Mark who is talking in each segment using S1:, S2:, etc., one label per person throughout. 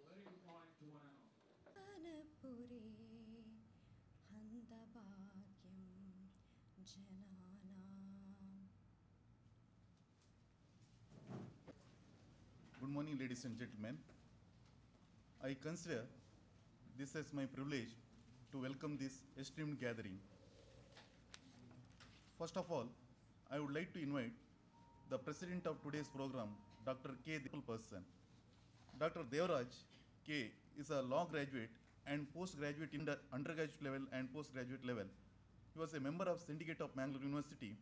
S1: Very good morning to one and all.
S2: Anapure Handabhagyam Jananam.
S3: Good morning, ladies and gentlemen. I consider this as my privilege to welcome this esteemed gathering. First of all, I would like to invite the president of today's program, Dr. K. Person. Dr. Devaraj K. is a law graduate and postgraduate in the undergraduate level and postgraduate level. He was a member of Syndicate of Mangalore University.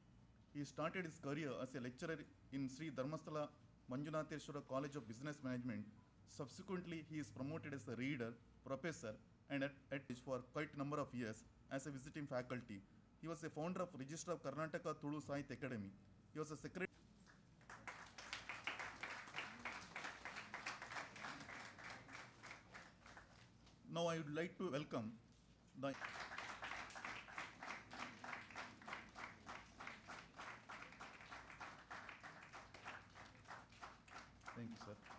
S3: He started his career as a lecturer in Sri Dharmasthala Manjunatheshwara College of Business Management. Subsequently, he is promoted as a reader, professor, and at for quite a number of years as a visiting faculty. He was a founder of Register of Karnataka Tulu Sahitya Academy. He was a secretary. Now I would like to welcome the Thank you, sir.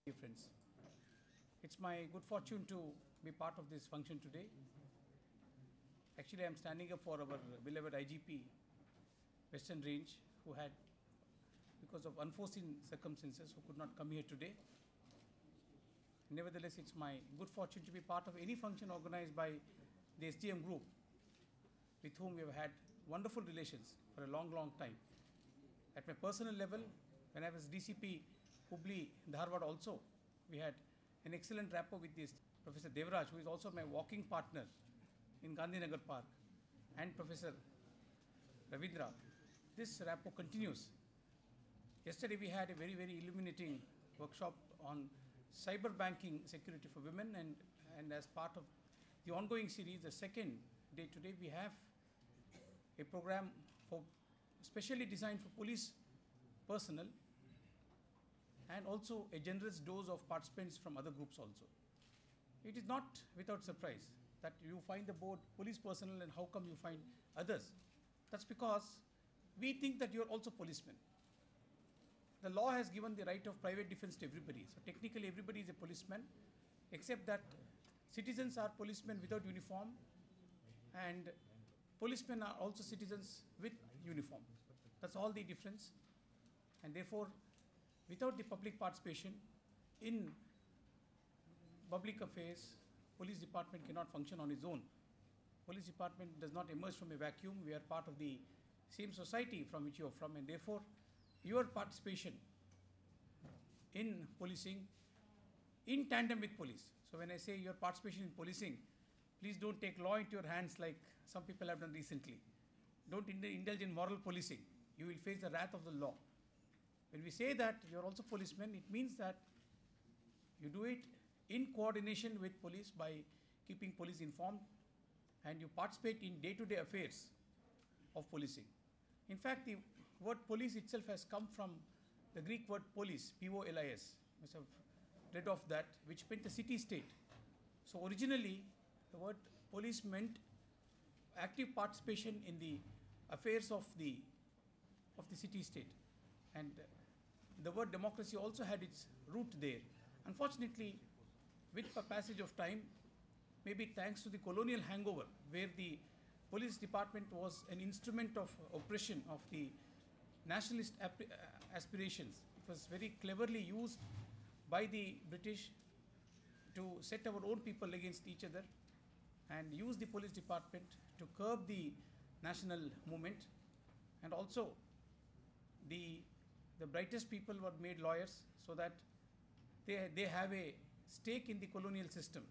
S1: Dear friends, it's my good fortune to be part of this function today. Actually, I'm standing up for our beloved IGP, Western Range, who had, because of unforeseen circumstances, who could not come here today. Nevertheless, it's my good fortune to be part of any function organized by the SDM group, with whom we have had wonderful relations for a long, long time. At my personal level, when I was DCP Hubli, Dharwad also, we had an excellent rapport with this. Professor Devraj, who is also my walking partner in Gandhinagar Park, and Professor Ravindra, this rapport continues. Yesterday we had a very, very illuminating workshop on cyber banking security for women, and as part of the ongoing series, the second day today, we have a program for specially designed for police personnel, and also a generous dose of participants from other groups also. It is not without surprise that you find the board police personnel, and how come you find others? That's because we think that you're also policemen. The law has given the right of private defense to everybody. So technically everybody is a policeman, except that citizens are policemen without uniform, and policemen are also citizens with uniform. That's all the difference. And therefore, without the public participation in public affairs, police department cannot function on its own. Police department does not emerge from a vacuum. We are part of the same society from which you are from, and therefore your participation in policing in tandem with police. So when I say your participation in policing, please don't take law into your hands like some people have done recently. Don't indulge in moral policing. You will face the wrath of the law. When we say that you're also policemen, it means that you do it in coordination with police by keeping police informed, and you participate in day-to-day affairs of policing. In fact, the word police itself has come from the Greek word polis, P-O-L-I-S. You must have read of that, which meant the city-state. So originally, the word police meant active participation in the affairs of the city-state. And the word democracy also had its root there. Unfortunately, with the passage of time, maybe thanks to the colonial hangover, where the police department was an instrument of oppression of the nationalist aspirations. It was very cleverly used by the British to set our own people against each other, and use the police department to curb the national movement. And also the brightest people were made lawyers, so that they have a stake in the colonial system,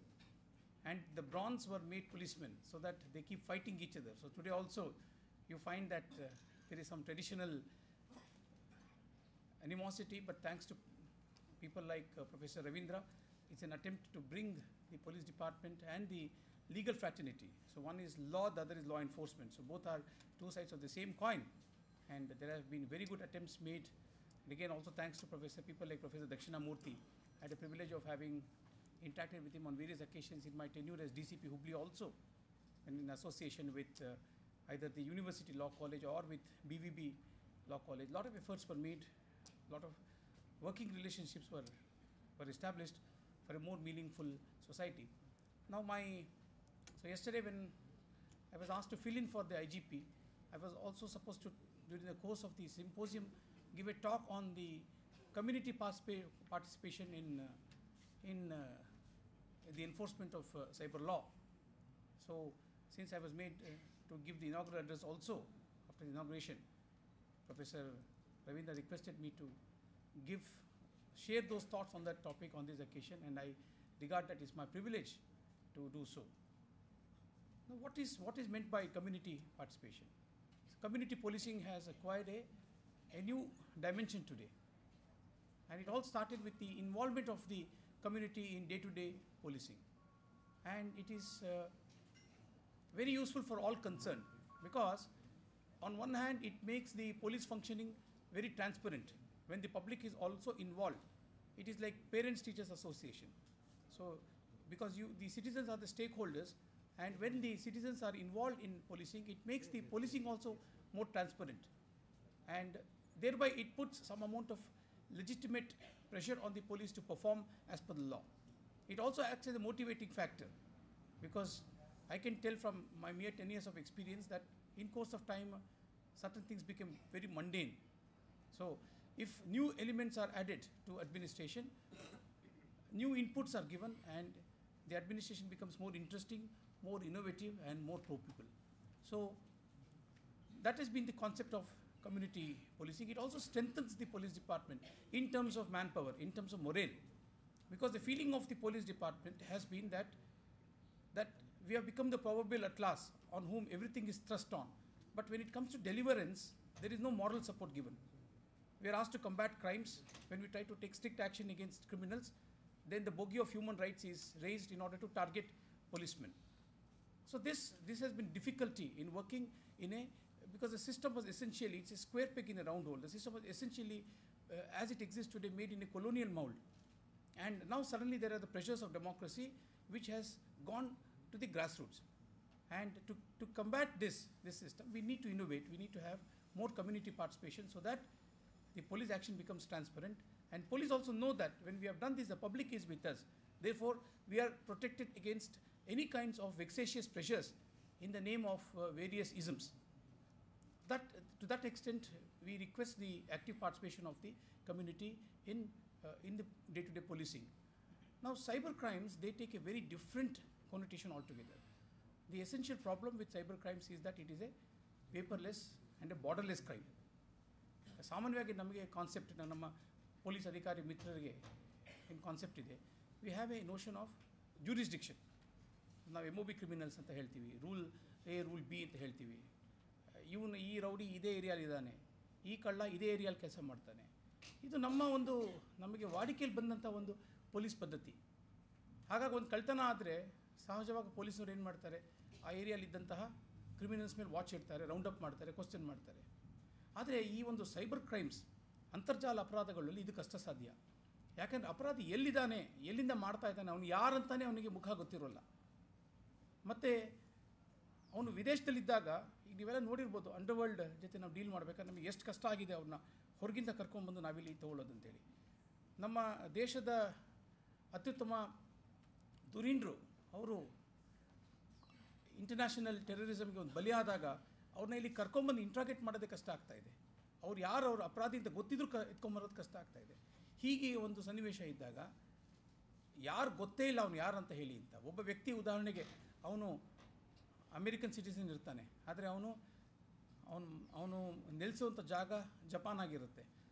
S1: and the bronze were made policemen, so that they keep fighting each other. So today also you find that there is some traditional animosity, but thanks to people like Professor Ravindra, it's an attempt to bring the police department and the legal fraternity. So one is law, the other is law enforcement. So both are two sides of the same coin, and there have been very good attempts made. And again, also thanks to people like Professor Dakshinamurthy. I had the privilege of having interacted with him on various occasions in my tenure as DCP Hubli also, and in association with either the University Law College or with BVB Law College. A lot of efforts were made, a lot of working relationships were established for a more meaningful society. Now so yesterday when I was asked to fill in for the IGP, I was also supposed to, during the course of the symposium, give a talk on the community participation in the enforcement of cyber law. So since I was made to give the inaugural address also after the inauguration, Professor Ravindra requested me to share those thoughts on that topic on this occasion, and I regard that is my privilege to do so. Now, what is meant by community participation? Community policing has acquired a new dimension today, and it all started with the involvement of the community in day-to-day policing, and it is very useful for all concerned, because on one hand it makes the police functioning very transparent. When the public is also involved, it is like parents-teachers association. So because the citizens are the stakeholders, and when the citizens are involved in policing, it makes the policing also more transparent, and thereby it puts some amount of legitimate pressure on the police to perform as per the law. It also acts as a motivating factor, because I can tell from my mere 10 years of experience that in course of time certain things become very mundane. So if new elements are added to administration, new inputs are given, and the administration becomes more interesting, more innovative, and more pro-people. So that has been the concept of community policing. It also strengthens the police department in terms of manpower, in terms of morale. because the feeling of the police department has been that we have become the proverbial atlas on whom everything is thrust on. But when it comes to deliverance, there is no moral support given. We are asked to combat crimes. When we try to take strict action against criminals, then the bogey of human rights is raised in order to target policemen. So this has been difficulty in working in because the system was essentially, it's a square peg in a round hole. The system was essentially, as it exists today, made in a colonial mold. And now suddenly there are the pressures of democracy which has gone to the grassroots. And to combat this system, we need to innovate. We need to have more community participation so that the police action becomes transparent. And police also know that when we have done this, the public is with us. Therefore, we are protected against any kinds of vexatious pressures in the name of various isms. To that extent, we request the active participation of the community in the day-to-day policing. Now, cyber crimes, they take a very different connotation altogether. The essential problem with cyber crimes is that it is a paperless and a borderless crime. ಸಾಮಾನ್ಯವಾಗಿ ನಮಗೆ concept ನಮ್ಮ police ಅಧಿಕಾರಿ ಮಿತ್ರರಿಗೆ ಏನು concept ಇದೆ, we have A notion of jurisdiction. ನಾವು MOB criminals ಅಂತ ಹೇಳ್ತೀವಿ, ರೂಲ್ A ರೂಲ್ B ಅಂತ ಹೇಳ್ತೀವಿ. ಇವನು ಈ ರೌಡಿ ಇದೇ ಏರಿಯಾಲಿದ್ದಾನೆ, ಈ ಕಳ್ಳ ಇದೇ ಏರಿಯಾಲಿ ಕೆಲಸ ಮಾಡ್ತಾನೆ. ಇದು ನಮಗೆ ವಾಡಿಕೆಯಲ್ಲಿ ಬಂದಂಥ ಒಂದು ಪೊಲೀಸ್ ಪದ್ಧತಿ. ಹಾಗಾಗಿ ಒಂದು ಕಳ್ತನ ಆದರೆ ಸಹಜವಾಗಿ ಪೊಲೀಸರು ಏನು ಮಾಡ್ತಾರೆ, ಆ ಏರಿಯಾಲಿದ್ದಂತಹ ಕ್ರಿಮಿನಲ್ಸ್ ಮೇಲೆ ವಾಚ್ ಇಡ್ತಾರೆ, ರೌಂಡ್ ಅಪ್ ಮಾಡ್ತಾರೆ, ಕ್ವಶನ್ ಮಾಡ್ತಾರೆ. ಆದರೆ ಈ ಒಂದು ಸೈಬರ್ ಕ್ರೈಮ್ಸ್, ಅಂತರ್ಜಾಲ ಅಪರಾಧಗಳಲ್ಲಿ ಇದು ಕಷ್ಟ ಸಾಧ್ಯ. ಯಾಕೆಂದರೆ ಅಪರಾಧಿ ಎಲ್ಲಿದ್ದಾನೆ, ಎಲ್ಲಿಂದ ಮಾಡ್ತಾ ಇದ್ದಾನೆ, ಅವನು ಯಾರಂತಾನೆ ಅವನಿಗೆ ಮುಖ ಗೊತ್ತಿರೋಲ್ಲ. ಮತ್ತು ಅವನು ವಿದೇಶದಲ್ಲಿದ್ದಾಗ, ಈಗ ನೀವೆಲ್ಲ ನೋಡಿರ್ಬೋದು, ಅಂಡರ್ವರ್ಲ್ಡ್ ಜೊತೆ ನಾವು ಡೀಲ್ ಮಾಡಬೇಕಾದ್ರೆ ನಮಗೆ ಎಷ್ಟು ಕಷ್ಟ ಆಗಿದೆ ಅವ್ರನ್ನ ಹೊರಗಿಂದ ಕರ್ಕೊಂಡ್ಬಂದು ನಾವಿಲ್ಲಿ ತೊಗೊಳ್ಳೋದಂತೇಳಿ. ನಮ್ಮ ದೇಶದ ಅತ್ಯುತ್ತಮ ಧುರೀಣರು ಅವರು ಇಂಟರ್ನ್ಯಾಷನಲ್ ಟೆರರಿಸಮ್ಗೆ ಒಂದು ಬಲಿಯಾದಾಗ ಅವ್ರನ್ನ ಇಲ್ಲಿ ಕರ್ಕೊಂಬಂದು ಇಂಟ್ರಾಗೇಟ್ ಮಾಡೋದೇ ಕಷ್ಟ ಆಗ್ತಾಯಿದೆ. ಅವ್ರು ಅಪರಾಧಿ ಅಂತ ಗೊತ್ತಿದ್ರೂ ಎತ್ಕೊಂಬರೋದು ಕಷ್ಟ ಆಗ್ತಾಯಿದೆ. ಹೀಗೆ ಒಂದು ಸನ್ನಿವೇಶ ಇದ್ದಾಗ ಯಾರು ಗೊತ್ತೇ ಇಲ್ಲ ಅವನು ಯಾರು ಅಂತ ಹೇಳಿ ಅಂತ. ಒಬ್ಬ ವ್ಯಕ್ತಿ ಉದಾಹರಣೆಗೆ ಅವನು ಅಮೇರಿಕನ್ ಸಿಟಿಸನ್ ಇರ್ತಾನೆ, ಆದರೆ ಅವನು ನೆಲೆಸುವಂಥ ಜಾಗ ಜಪಾನ್ ಆಗಿರುತ್ತೆ.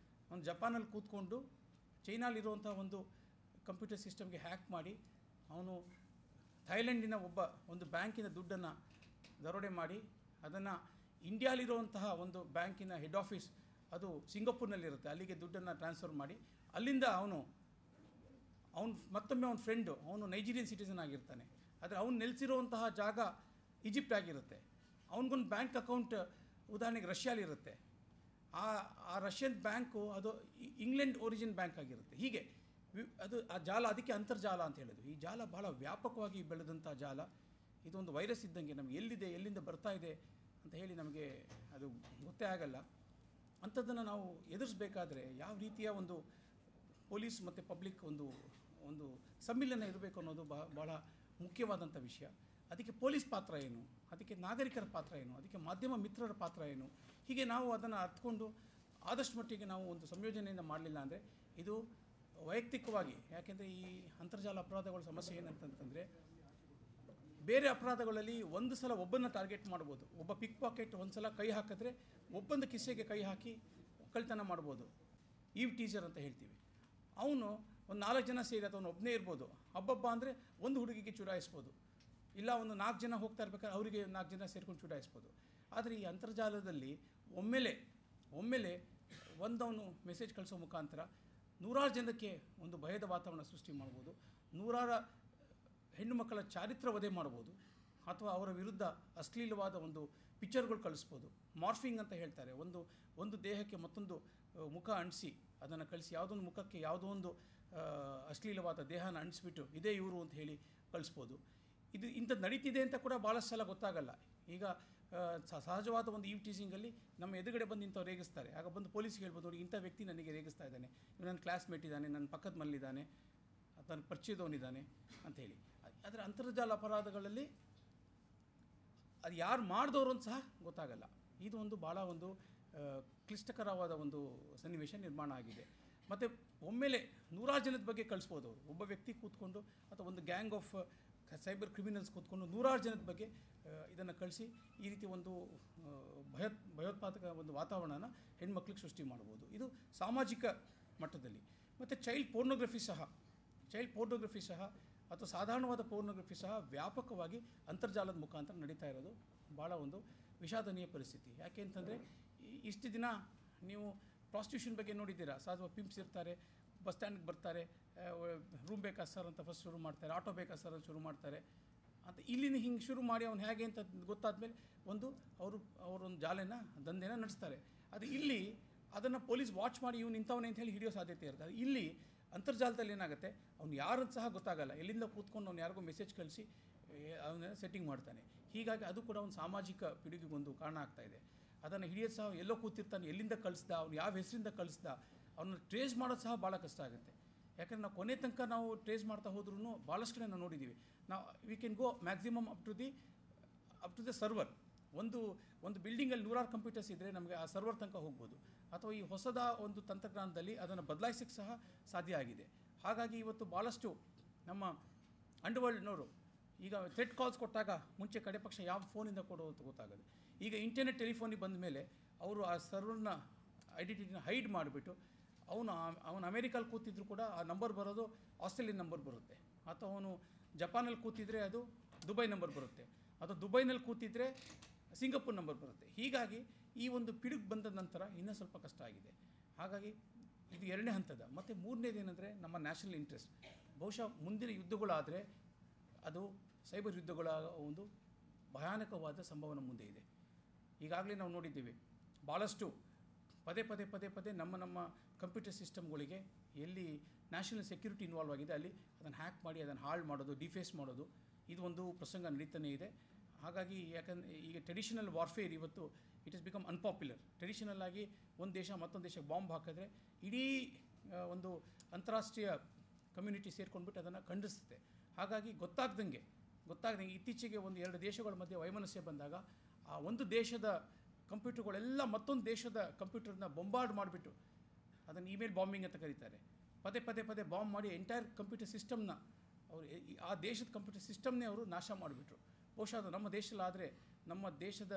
S1: ಅವನು ಜಪಾನಲ್ಲಿ ಕೂತ್ಕೊಂಡು ಚೈನಾಲಿರುವಂಥ ಒಂದು ಕಂಪ್ಯೂಟರ್ ಸಿಸ್ಟಮ್ಗೆ ಹ್ಯಾಕ್ ಮಾಡಿ ಅವನು ಥೈಲ್ಯಾಂಡಿನ ಒಂದು ಬ್ಯಾಂಕಿನ ದುಡ್ಡನ್ನು ದರೋಡೆ ಮಾಡಿ ಅದನ್ನು ಇಂಡಿಯಾಲಿರುವಂತಹ ಒಂದು ಬ್ಯಾಂಕಿನ ಹೆಡ್ ಆಫೀಸ್, ಅದು ಸಿಂಗಾಪುರ್ನಲ್ಲಿರುತ್ತೆ, ಅಲ್ಲಿಗೆ ದುಡ್ಡನ್ನು ಟ್ರಾನ್ಸ್ಫರ್ ಮಾಡಿ ಅಲ್ಲಿಂದ ಅವನು ಮತ್ತೊಮ್ಮೆ ಅವನ ಫ್ರೆಂಡು ಅವನು ನೈಜೀರಿಯನ್ ಸಿಟಿಸನ್ ಆಗಿರ್ತಾನೆ, ಆದರೆ ಅವನು ನೆಲೆಸಿರುವಂತಹ ಜಾಗ ಈಜಿಪ್ಟ್ ಆಗಿರುತ್ತೆ. ಅವನಿಗೊಂದು ಬ್ಯಾಂಕ್ ಅಕೌಂಟ್ ಉದಾಹರಣೆಗೆ ರಷ್ಯಾಲಿರುತ್ತೆ, ಆ ರಷ್ಯನ್ ಬ್ಯಾಂಕು ಅದು ಇಂಗ್ಲೆಂಡ್ ಒರಿಜಿನ್ ಬ್ಯಾಂಕ್ ಆಗಿರುತ್ತೆ. ಹೀಗೆ ಆ ಜಾಲ, ಅದಕ್ಕೆ ಅಂತರ್ಜಾಲ ಅಂತ ಹೇಳೋದು. ಈ ಜಾಲ ಬಹಳ ವ್ಯಾಪಕವಾಗಿ ಬೆಳೆದಂಥ ಜಾಲ. ಇದೊಂದು ವೈರಸ್ ಇದ್ದಂಗೆ, ನಮಗೆ ಎಲ್ಲಿಂದ ಬರ್ತಾ ಇದೆ ಅಂತ ಹೇಳಿ ನಮಗೆ ಅದು ಗೊತ್ತೇ ಆಗಲ್ಲ. ಅಂಥದ್ದನ್ನು ನಾವು ಎದುರಿಸಬೇಕಾದ್ರೆ ಯಾವ ರೀತಿಯ ಒಂದು ಪೊಲೀಸ್ ಮತ್ತು ಪಬ್ಲಿಕ್ ಒಂದು ಸಮ್ಮಿಲನ ಇರಬೇಕು ಅನ್ನೋದು ಭಾಳ ಮುಖ್ಯವಾದಂಥ ವಿಷಯ. ಅದಕ್ಕೆ ಪೊಲೀಸ್ ಪಾತ್ರ ಏನು, ಅದಕ್ಕೆ ನಾಗರಿಕರ ಪಾತ್ರ ಏನು, ಅದಕ್ಕೆ ಮಾಧ್ಯಮ ಮಿತ್ರರ ಪಾತ್ರ ಏನು, ಹೀಗೆ ನಾವು ಅದನ್ನು ಅರ್ಥಕೊಂಡು ಆದಷ್ಟು ಮಟ್ಟಿಗೆ ನಾವು ಒಂದು ಸಂಯೋಜನೆಯಿಂದ ಮಾಡಲಿಲ್ಲ ಅಂದರೆ ಇದು ವೈಯಕ್ತಿಕವಾಗಿ, ಯಾಕೆಂದರೆ ಈ ಅಂತರ್ಜಾಲ ಅಪರಾಧಗಳ ಸಮಸ್ಯೆ ಏನಂತಂತಂದರೆ, ಬೇರೆ ಅಪರಾಧಗಳಲ್ಲಿ ಒಂದು ಸಲ ಒಬ್ಬನ್ನು ಟಾರ್ಗೆಟ್ ಮಾಡ್ಬೋದು. ಒಬ್ಬ ಪಿಕ್ ಪಾಕೆಟ್ ಒಂದು ಸಲ ಕೈ ಹಾಕಿದ್ರೆ ಒಬ್ಬಂದು ಕಿಸೆಗೆ ಕೈ ಹಾಕಿ ಕಳ್ತನ ಮಾಡ್ಬೋದು, ಈವ್ ಟೀಸರ್ ಅಂತ ಹೇಳ್ತೀವಿ. ಅವನು ಒಂದು 4 ಜನ ಸೇರಿ ಅಥವಾ ಅವನು ಒಬ್ಬನೇ ಇರ್ಬೋದು. ಹಬ್ಬ ಅಂದರೆ ಒಂದು ಹುಡುಗಿಗೆ ಚುಡಾಯಿಸ್ಬೋದು, ಇಲ್ಲ ಒಂದು 4 ಜನ ಹೋಗ್ತಾ ಇರ್ಬೇಕಾದ್ರೆ ಅವರಿಗೆ 4 ಜನ ಸೇರ್ಕೊಂಡು ಚುಡಾಯಿಸ್ಬೋದು. ಆದರೆ ಈ ಅಂತರ್ಜಾಲದಲ್ಲಿ ಒಮ್ಮೆಲೆ ಒಂದವನು ಮೆಸೇಜ್ ಕಳಿಸೋ ಮುಖಾಂತರ 100 ಜನಕ್ಕೆ ಒಂದು ಭಯದ ವಾತಾವರಣ ಸೃಷ್ಟಿ ಮಾಡ್ಬೋದು, 100 ಹೆಣ್ಣು ಮಕ್ಕಳ ಚಾರಿತ್ರ ವಧೆ ಮಾಡ್ಬೋದು, ಅಥವಾ ಅವರ ವಿರುದ್ಧ ಅಶ್ಲೀಲವಾದ ಒಂದು ಪಿಕ್ಚರ್ಗಳು ಕಳಿಸ್ಬೋದು. ಮಾರ್ಫಿಂಗ್ ಅಂತ ಹೇಳ್ತಾರೆ, ಒಂದು ದೇಹಕ್ಕೆ ಮತ್ತೊಂದು ಮುಖ ಅಂಟಿಸಿ ಅದನ್ನು ಕಳಿಸಿ, ಯಾವುದೊಂದು ಮುಖಕ್ಕೆ ಯಾವುದೋ ಒಂದು ಅಶ್ಲೀಲವಾದ ದೇಹನ ಅಂಟಿಸ್ಬಿಟ್ಟು ಇದೇ ಇವರು ಅಂತ ಹೇಳಿ ಕಳಿಸ್ಬೋದು. ಇಂಥದ್ದು ನಡೀತಿದೆ ಅಂತ ಕೂಡ ಭಾಳಷ್ಟು ಸಲ ಗೊತ್ತಾಗಲ್ಲ. ಈಗ ಸಹಜವಾದ ಒಂದು ಈವ್ ಟೀಸಿಂಗಲ್ಲಿ ನಮ್ಮ ಎದುರುಗಡೆ ಬಂದು ಇಂಥವ್ರು ರೇಗಿಸ್ತಾರೆ. ಆಗ ಬಂದು ಪೊಲೀಸ್ಗೆ ಹೇಳ್ಬೋದು, ನೋಡಿ ಇಂಥ ವ್ಯಕ್ತಿ ನನಗೆ ರೇಗಿಸ್ತಾ ಇದ್ದಾನೆ, ನನ್ನ ಕ್ಲಾಸ್ಮೇಟ್ ಇದ್ದಾನೆ, ನನ್ನ ಪಕ್ಕದ ಮನೇಲಿದ್ದಾನೆ, ನನ್ನ ಪರಿಚಯದವನಿದ್ದಾನೆ ಅಂತ ಹೇಳಿ. ಆದರೆ ಅಂತರ್ಜಾಲ ಅಪರಾಧಗಳಲ್ಲಿ ಅದು ಯಾರು ಮಾಡಿದವರು ಅಂತ ಸಹ ಗೊತ್ತಾಗಲ್ಲ. ಇದು ಭಾಳ ಕ್ಲಿಷ್ಟಕರವಾದ ಒಂದು ಸನ್ನಿವೇಶ ನಿರ್ಮಾಣ ಆಗಿದೆ. ಮತ್ತು ಒಮ್ಮೆಲೆ 100 ಜನದ ಬಗ್ಗೆ ಕಳಿಸ್ಬೋದು ಅವರು. ಒಬ್ಬ ವ್ಯಕ್ತಿ ಕೂತ್ಕೊಂಡು ಅಥವಾ ಒಂದು ಗ್ಯಾಂಗ್ ಆಫ್ ಸೈಬರ್ ಕ್ರಿಮಿನಲ್ಸ್ ಕೂತ್ಕೊಂಡು 100 ಜನದ ಬಗ್ಗೆ ಇದನ್ನು ಕಳಿಸಿ ಈ ರೀತಿ ಒಂದು ಭಯೋತ್ಪಾದಕ ಒಂದು ವಾತಾವರಣನ ಹೆಣ್ಮಕ್ಳಿಗೆ ಸೃಷ್ಟಿ ಮಾಡ್ಬೋದು. ಇದು ಸಾಮಾಜಿಕ ಮಟ್ಟದಲ್ಲಿ. ಮತ್ತು ಚೈಲ್ಡ್ ಪೋರ್ನೋಗ್ರಫಿ ಸಹ ಚೈಲ್ಡ್ ಪೋರ್ನೋಗ್ರಫಿ ಸಹ ಅಥವಾ ಸಾಧಾರಣವಾದ ಪೋರ್ನೋಗ್ರಫಿ ಸಹ ವ್ಯಾಪಕವಾಗಿ ಅಂತರ್ಜಾಲದ ಮುಖಾಂತರ ನಡೀತಾ ಇರೋದು ಭಾಳ ಒಂದು ವಿಷಾದನೀಯ ಪರಿಸ್ಥಿತಿ. ಯಾಕೆ ಅಂತಂದರೆ ಇಷ್ಟು ದಿನ ನೀವು ಪ್ರಾಸ್ಟಿಟ್ಯೂಷನ್ ಬಗ್ಗೆ ನೋಡಿದ್ದೀರಾ. ಸಾಧಾರಣ ಪಿಂಪ್ಸ್ ಇರ್ತಾರೆ, ಬಸ್ ಸ್ಟ್ಯಾಂಡ್ಗೆ ಬರ್ತಾರೆ, ರೂಮ್ ಬೇಕಾ ಸರ್ ಅಂತ ಫಸ್ಟ್ ಶುರು ಮಾಡ್ತಾರೆ, ಆಟೋ ಬೇಕಾ ಸರ್ ಅಂತ ಶುರು ಮಾಡ್ತಾರೆ ಅಂತ. ಇಲ್ಲಿನ ಹಿಂಗೆ ಶುರು ಮಾಡಿ ಅವ್ನು ಹೇಗೆ ಅಂತ ಗೊತ್ತಾದ್ಮೇಲೆ ಅವರೊಂದು ಜಾಲೆನ ದಂಧೆನ ನಡೆಸ್ತಾರೆ. ಅದು ಇಲ್ಲಿ ಅದನ್ನು ಪೊಲೀಸ್ ವಾಚ್ ಮಾಡಿ ಇವ್ನು ಇಂಥವನೇ ಅಂತ ಹೇಳಿ ಹಿಡಿಯೋ ಸಾಧ್ಯತೆ ಇರ್ತದೆ. ಇಲ್ಲಿ ಅಂತರ್ಜಾಲದಲ್ಲಿ ಏನಾಗುತ್ತೆ, ಅವ್ನು ಯಾರಂತ ಸಹ ಗೊತ್ತಾಗಲ್ಲ, ಎಲ್ಲಿಂದ ಕೂತ್ಕೊಂಡು ಅವ್ನು ಯಾರಿಗೂ ಮೆಸೇಜ್ ಕಳಿಸಿ ಅವನ್ನ ಸೆಟ್ಟಿಂಗ್ ಮಾಡ್ತಾನೆ. ಹೀಗಾಗಿ ಅದು ಕೂಡ ಒಂದು ಸಾಮಾಜಿಕ ಪಿಡುಗಿಗೊಂದು ಕಾರಣ ಆಗ್ತಾಯಿದೆ. ಅದನ್ನು ಹಿಡಿಯೋದು ಸಹ ಎಲ್ಲೋ ಕೂತಿರ್ತಾನೆ, ಎಲ್ಲಿಂದ ಕಳಿಸ್ದ, ಅವ್ನು ಯಾವ ಹೆಸರಿಂದ ಕಳಿಸ್ದ, ಅವನ್ನ ಟ್ರೇಸ್ ಮಾಡೋದು ಸಹ ಭಾಳ ಕಷ್ಟ ಆಗುತ್ತೆ. ಯಾಕಂದರೆ ನಾವು ಕೊನೆ ತನಕ ನಾವು ಟ್ರೇಸ್ ಮಾಡ್ತಾ ಹೋದ್ರೂ ಭಾಳಷ್ಟು ಕಡೆ ನಾವು ನೋಡಿದ್ದೀವಿ. ನಾವು we can go maximum up to the server. ಒಂದು ಬಿಲ್ಡಿಂಗಲ್ಲಿ 100 ಕಂಪ್ಯೂಟರ್ಸ್ ಇದ್ದರೆ ನಮಗೆ ಆ ಸರ್ವರ್ ತನಕ ಹೋಗ್ಬೋದು. ಅಥವಾ ಈ ಹೊಸದ ಒಂದು ತಂತ್ರಜ್ಞಾನದಲ್ಲಿ ಅದನ್ನು ಬದಲಾಯಿಸೋಕ್ಕೆ ಸಹ ಸಾಧ್ಯ ಆಗಿದೆ. ಹಾಗಾಗಿ ಇವತ್ತು ಭಾಳಷ್ಟು ನಮ್ಮ ಅಂಡರ್ವರ್ಲ್ಡ್ನವರು ಈಗ ಥ್ರೆಟ್ ಕಾಲ್ಸ್ ಕೊಟ್ಟಾಗ ಮುಂಚೆ ಕಡೆ ಪಕ್ಷ ಯಾವ ಫೋನಿಂದ ಕೊಡೋದು ಗೊತ್ತಾಗೋದು. ಈಗ ಇಂಟರ್ನೆಟ್ ಟೆಲಿಫೋನಿಗೆ ಬಂದ ಮೇಲೆ ಅವರು ಆ ಸರ್ವರ್ನ ಐಡೆಂಟಿಟಿನ ಹೈಡ್ ಮಾಡಿಬಿಟ್ಟು ಅವನು ಅಮೇರಿಕಲ್ಲಿ ಕೂತಿದ್ರು ಕೂಡ ಆ ನಂಬರ್ ಬರೋದು ಆಸ್ಟ್ರೇಲಿಯನ್ ನಂಬರ್ ಬರುತ್ತೆ, ಅಥವಾ ಅವನು ಜಪಾನಲ್ಲಿ ಕೂತಿದ್ರೆ ಅದು ದುಬೈ ನಂಬರ್ ಬರುತ್ತೆ, ಅಥವಾ ದುಬೈನಲ್ಲಿ ಕೂತಿದ್ರೆ ಸಿಂಗಪೂರ್ ನಂಬರ್ ಬರುತ್ತೆ. ಹೀಗಾಗಿ ಈ ಒಂದು ಪಿಡುಗು ಬಂದ ನಂತರ ಇನ್ನೂ ಸ್ವಲ್ಪ ಕಷ್ಟ ಆಗಿದೆ. ಹಾಗಾಗಿ ಇದು 2ನೇ ಹಂತದ. ಮತ್ತು 3ನೇದು ಏನಂದರೆ ನಮ್ಮ ನ್ಯಾಷನಲ್ ಇಂಟ್ರೆಸ್ಟ್. ಬಹುಶಃ ಮುಂದಿನ ಯುದ್ಧಗಳಾದರೆ ಅದು ಸೈಬರ್ ಯುದ್ಧಗಳ ಒಂದು ಭಯಾನಕವಾದ ಸಂಭವನ ಮುಂದೆ ಇದೆ. ಈಗಾಗಲೇ ನಾವು ನೋಡಿದ್ದೀವಿ ಭಾಳಷ್ಟು ಪದೇ ನಮ್ಮ ಕಂಪ್ಯೂಟರ್ ಸಿಸ್ಟಮ್ಗಳಿಗೆ ಎಲ್ಲಿ ನ್ಯಾಷನಲ್ ಸೆಕ್ಯೂರಿಟಿ ಇನ್ವಾಲ್ವ್ ಆಗಿದೆ ಅಲ್ಲಿ ಅದನ್ನು ಹ್ಯಾಕ್ ಮಾಡಿ ಅದನ್ನು ಹಾಳು ಮಾಡೋದು, ಡಿಫೇಸ್ ಮಾಡೋದು, ಇದು ಒಂದು ಪ್ರಸಂಗ ನಡೀತಾನೇ ಇದೆ. ಹಾಗಾಗಿ ಯಾಕಂದರೆ ಈಗ ಟ್ರೆಡಿಷನಲ್ ವಾರ್ಫೇರ್ ಇವತ್ತು it is become unpopular. Traditional ಆಗಿ ಒಂದು ದೇಶ ಮತ್ತೊಂದು ದೇಶಕ್ಕೆ ಬಾಂಬ್ ಹಾಕಿದ್ರೆ ಇಡೀ ಒಂದು ಅಂತಾರಾಷ್ಟ್ರೀಯ ಕಮ್ಯುನಿಟಿ ಸೇರ್ಕೊಂಡ್ಬಿಟ್ಟು ಅದನ್ನು ಖಂಡಿಸುತ್ತೆ. ಹಾಗಾಗಿ ಗೊತ್ತಾಗ್ದಂಗೆ ಇತ್ತೀಚೆಗೆ 1-2 ದೇಶಗಳ ಮಧ್ಯೆ ವೈಮನಸ್ಯ ಬಂದಾಗ ಆ ಒಂದು ದೇಶದ ಕಂಪ್ಯೂಟರ್ಗಳೆಲ್ಲ ಮತ್ತೊಂದು ದೇಶದ ಕಂಪ್ಯೂಟರ್ನ ಬೊಂಬಾರ್ಡ್ ಮಾಡಿಬಿಟ್ಟು ಅದನ್ನು ಇಮೇಲ್ ಬಾಂಬಿಂಗ್ ಅಂತ ಕರೀತಾರೆ. ಪದೇ ಬಾಂಬ್ ಮಾಡಿ ಎಂಟೈರ್ ಕಂಪ್ಯೂಟರ್ ಸಿಸ್ಟಮ್ನ ಅವರು ಆ ದೇಶದ ಕಂಪ್ಯೂಟರ್ ಸಿಸ್ಟಮ್ನೇ ಅವರು ನಾಶ ಮಾಡಿಬಿಟ್ರು. ಬಹುಶಃ ಅದು ನಮ್ಮ ದೇಶದಲ್ಲಾದರೆ ನಮ್ಮ ದೇಶದ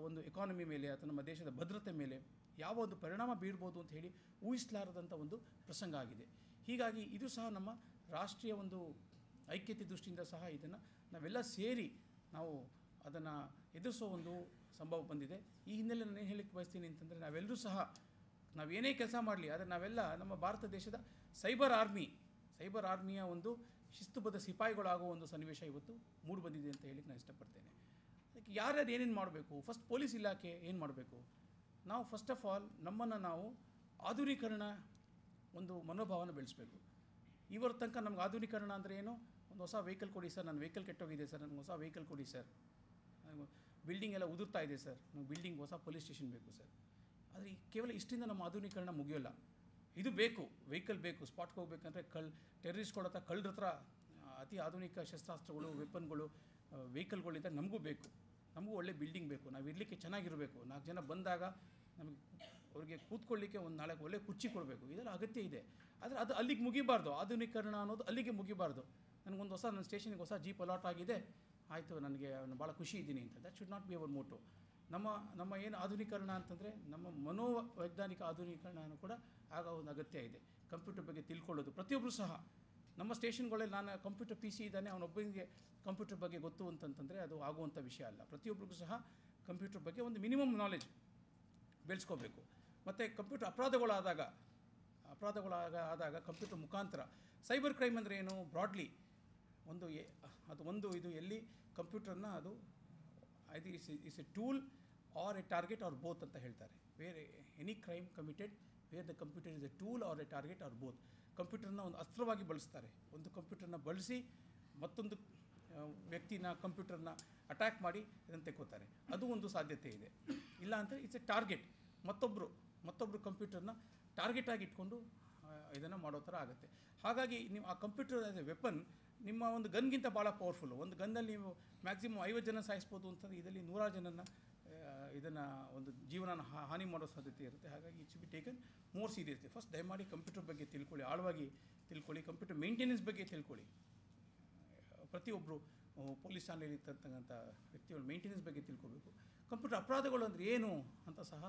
S1: ಒಂದು ಎಕಾನಮಿ ಮೇಲೆ ಅಥವಾ ನಮ್ಮ ದೇಶದ ಭದ್ರತೆ ಮೇಲೆ ಯಾವ ಒಂದು ಪರಿಣಾಮ ಬೀರ್ಬೋದು ಅಂತ ಹೇಳಿ ಊಹಿಸಲಾರದಂಥ ಒಂದು ಪ್ರಸಂಗ ಆಗಿದೆ. ಹೀಗಾಗಿ ಇದು ಸಹ ನಮ್ಮ ರಾಷ್ಟ್ರೀಯ ಒಂದು ಐಕ್ಯತೆ ದೃಷ್ಟಿಯಿಂದ ಸಹ ಇದನ್ನು ನಾವೆಲ್ಲ ಸೇರಿ ನಾವು ಅದನ್ನು ಎದುರಿಸೋ ಒಂದು ಸಂಭವ ಬಂದಿದೆ. ಈ ಹಿನ್ನೆಲೆ ನಾನು ಏನು ಹೇಳಕ್ಕೆ ಬಯಸ್ತೀನಿ ಅಂತಂದರೆ, ನಾವೆಲ್ಲರೂ ಸಹ ನಾವೇನೇ ಕೆಲಸ ಮಾಡಲಿ ಆದರೆ ನಾವೆಲ್ಲ ನಮ್ಮ ಭಾರತ ದೇಶದ ಸೈಬರ್ ಆರ್ಮಿಯ ಒಂದು ಶಿಸ್ತುಬದ್ಧ ಸಿಪಾಯಿಗಳಾಗುವ ಒಂದು ಸನ್ನಿವೇಶ ಇವತ್ತು ಮೂಡಿ ಬಂದಿದೆ ಅಂತ ಹೇಳಿಕ್ಕೆ ನಾನು ಇಷ್ಟಪಡ್ತೇನೆ. ಅದಕ್ಕೆ ಯಾರ್ಯಾರು ಏನೇನು ಮಾಡಬೇಕು, ಫಸ್ಟ್ ಪೊಲೀಸ್ ಇಲಾಖೆ ಏನು ಮಾಡಬೇಕು, ನಾವು ಫಸ್ಟ್ ಆಫ್ ಆಲ್ ನಮ್ಮನ್ನು ನಾವು ಆಧುನೀಕರಣ ಒಂದು ಮನೋಭಾವನ ಬೆಳೆಸಬೇಕು. ಇವರ ತನಕ ನಮ್ಗೆ ಆಧುನೀಕರಣ ಅಂದರೆ ಏನು, ಒಂದು ಹೊಸ ವೆಹಿಕಲ್ ಕೊಡಿ ಸರ್, ನನ್ನ ವೆಹಿಕಲ್ ಕೆಟ್ಟೋಗಿದೆ ಸರ್, ನನಗೆ ಹೊಸ ವೆಹಿಕಲ್ ಕೊಡಿ ಸರ್, ಬಿಲ್ಡಿಂಗ್ ಎಲ್ಲ ಉದುರ್ತಾ ಇದೆ ಸರ್, ನಮ್ಗೆ ಬಿಲ್ಡಿಂಗ್ ಹೊಸ ಪೊಲೀಸ್ ಸ್ಟೇಷನ್ ಬೇಕು ಸರ್. ಆದರೆ ಕೇವಲ ಇಷ್ಟರಿಂದ ನಮ್ಮ ಆಧುನೀಕರಣ ಮುಗಿಯೋಲ್ಲ. ಇದು ಬೇಕು, ವೆಹಿಕಲ್ ಬೇಕು. ಸ್ಪಾಟ್ಗೆ ಹೋಗ್ಬೇಕಂದ್ರೆ ಟೆರರಿಸ್ಟ್ಗಳ ಹತ್ರ, ಕಳ್ಳರ ಹತ್ರ ಅತಿ ಆಧುನಿಕ ಶಸ್ತ್ರಾಸ್ತ್ರಗಳು, ವೆಪನ್ಗಳು, ವೆಹಿಕಲ್ಗಳಿದ್ದಾಗ ನಮಗೂ ಬೇಕು. ನಮಗೂ ಒಳ್ಳೆ ಬಿಲ್ಡಿಂಗ್ ಬೇಕು, ನಾವು ಇರಲಿಕ್ಕೆ ಚೆನ್ನಾಗಿರಬೇಕು, 4 ಜನ ಬಂದಾಗ ನಮಗೆ ಅವ್ರಿಗೆ ಕೂತ್ಕೊಳ್ಳಿಕ್ಕೆ ಒಂದು 4 ಒಳ್ಳೆ ಕುರ್ಚಿ ಕೊಡಬೇಕು, ಇದೆಲ್ಲ ಅಗತ್ಯ ಇದೆ. ಆದರೆ ಅದು ಅಲ್ಲಿಗೆ ಮುಗಿಬಾರ್ದು. ಆಧುನೀಕರಣ ಅನ್ನೋದು ಅಲ್ಲಿಗೆ ಮುಗಿಬಾರ್ದು. ನನಗೊಂದು ನನ್ನ ಸ್ಟೇಷನ್ಗೆ ಹೊಸ ಜೀಪ್ ಅಲಾಟ್ ಆಗಿದೆ, ಆಯಿತು, ನನಗೆ ಭಾಳ ಖುಷಿ ಇದ್ದೀನಿ ಅಂತ. That should not be our motto. ನಮ್ಮ ಏನು ಆಧುನೀಕರಣ ಅಂತಂದರೆ ನಮ್ಮ ಮನೋವೈಜ್ಞಾನಿಕ ಆಧುನೀಕರಣ ಕೂಡ ಆಗ ಒಂದು ಅಗತ್ಯ ಇದೆ. ಕಂಪ್ಯೂಟರ್ ಬಗ್ಗೆ ತಿಳ್ಕೊಳ್ಳೋದು ಪ್ರತಿಯೊಬ್ಬರು ಸಹ. ನಮ್ಮ ಸ್ಟೇಷನ್ಗಳಲ್ಲಿ ನಾನು ಕಂಪ್ಯೂಟರ್ PC ಇದ್ದಾನೆ, ಅವನೊಬ್ಬನಿಗೆ ಕಂಪ್ಯೂಟರ್ ಬಗ್ಗೆ ಗೊತ್ತು ಅಂತಂತಂದರೆ ಅದು ಆಗುವಂಥ ವಿಷಯ ಅಲ್ಲ. ಪ್ರತಿಯೊಬ್ಬರಿಗೂ ಸಹ ಕಂಪ್ಯೂಟರ್ ಬಗ್ಗೆ ಒಂದು ಮಿನಿಮಮ್ ನಾಲೆಜ್ ಬೆಳೆಸ್ಕೋಬೇಕು. ಮತ್ತು ಕಂಪ್ಯೂಟರ್ ಅಪರಾಧಗಳಾದಾಗ ಕಂಪ್ಯೂಟರ್ ಮುಖಾಂತರ ಸೈಬರ್ ಕ್ರೈಮ್ ಅಂದರೆ ಏನು, ಬ್ರಾಡ್ಲಿ ಇದು ಎಲ್ಲಿ ಕಂಪ್ಯೂಟರ್ನ ಅದು is a tool or a target or both ಅಂತ ಹೇಳ್ತಾರೆ. Where any crime committed where the computer is a tool or a target or both. ಕಂಪ್ಯೂಟರ್ನ ಒಂದು ಅಸ್ತ್ರವಾಗಿ ಬಳಸ್ತಾರೆ. ಒಂದು ಕಂಪ್ಯೂಟರ್ನ ಬಳಸಿ ಮತ್ತೊಂದು ವ್ಯಕ್ತಿನ ಕಂಪ್ಯೂಟರ್ನ ಅಟ್ಯಾಕ್ ಮಾಡಿ ಇದನ್ನು ತೆಕ್ಕೋತಾರೆ. ಅದು ಒಂದು ಸಾಧ್ಯತೆ ಇದೆ. ಇಲ್ಲ ಅಂದರೆ ಇಟ್ಸ್ ಎ ಟಾರ್ಗೆಟ್, ಮತ್ತೊಬ್ಬರು ಕಂಪ್ಯೂಟರ್ನ ಟಾರ್ಗೆಟ್ ಆಗಿ ಇಟ್ಕೊಂಡು ಇದನ್ನು ಮಾಡೋ ಥರ ಆಗುತ್ತೆ. ಹಾಗಾಗಿ ನೀವು ಆ ಕಂಪ್ಯೂಟರ್ ಆಸ್ ಎ ವೆಪನ್ ನಿಮ್ಮ ಒಂದು ಗನ್ಗಿಂತ ಭಾಳ ಪವರ್ಫುಲ್ಲು. ಒಂದು ಗನ್ನಲ್ಲಿ ನೀವು ಮ್ಯಾಕ್ಸಿಮಮ್ 50 ಜನ ಸಾಯಿಸ್ಬೋದು ಅಂತಂದರೆ ಇದರಲ್ಲಿ 100 ಜನನ ಇದನ್ನು ಒಂದು ಜೀವನ ಹಾನಿ ಮಾಡೋ ಸಾಧ್ಯತೆ ಇರುತ್ತೆ. ಹಾಗಾಗಿ it should be taken more seriously. First ದಯಮಾಡಿ ಕಂಪ್ಯೂಟರ್ ಬಗ್ಗೆ ತಿಳ್ಕೊಳ್ಳಿ, ಆಳವಾಗಿ ತಿಳ್ಕೊಳ್ಳಿ. ಕಂಪ್ಯೂಟರ್ ಮೇಂಟೆನೆನ್ಸ್ ಬಗ್ಗೆ ತಿಳ್ಕೊಳ್ಳಿ. ಪ್ರತಿಯೊಬ್ಬರು ಪೊಲೀಸ್ ಠಾಣೆಯಲ್ಲಿ ಇರ್ತಕ್ಕಂಥ ವ್ಯಕ್ತಿಗಳು ಮೇಂಟೆನೆನ್ಸ್ ಬಗ್ಗೆ ತಿಳ್ಕೊಬೇಕು. ಕಂಪ್ಯೂಟರ್ ಅಪರಾಧಗಳು ಅಂದರೆ ಏನು ಅಂತ ಸಹ